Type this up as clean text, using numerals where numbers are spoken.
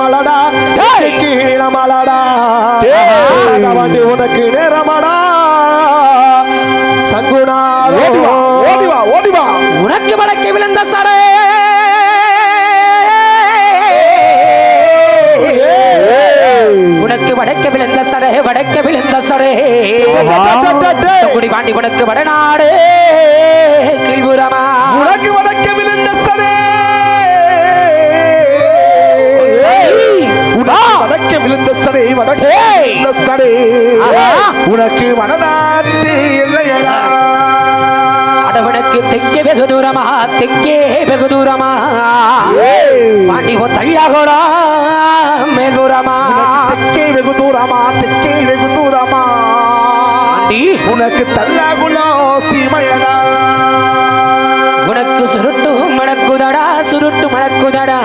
மலடா கீழ மலடா வண்டி உனக்கு நேரமடா சங்குனாரோ ஓடிவா ஓடிவா உனக்கு வடக்கு விழுந்த சரே உனக்கு வடக்கு விழுந்த சரே வடக்கு விழுந்த சரே குடி பாண்டி உனக்கு வடநாடு கீழ்புறமா உனக்கு வடக்கு விழுந்த சரே வடக்கு விழுந்த சரே வடக்கு விழுந்த சரே உனக்கு வடநாட்டு இல்லையடா அடவனுக்கு தெற்கே வெகு தூரமா தெற்கே வெகு தூரமா பாண்டி ஓ தள்ளாகோடா மேல்புறமா தெற்கே வெகு தூரமா தெற்கே வெகு தூரமா உனக்கு தல்லாகுலோ சீமையடா உனக்கு சுருட்டு மணக்குதடா சுருட்டு மணக்குதடா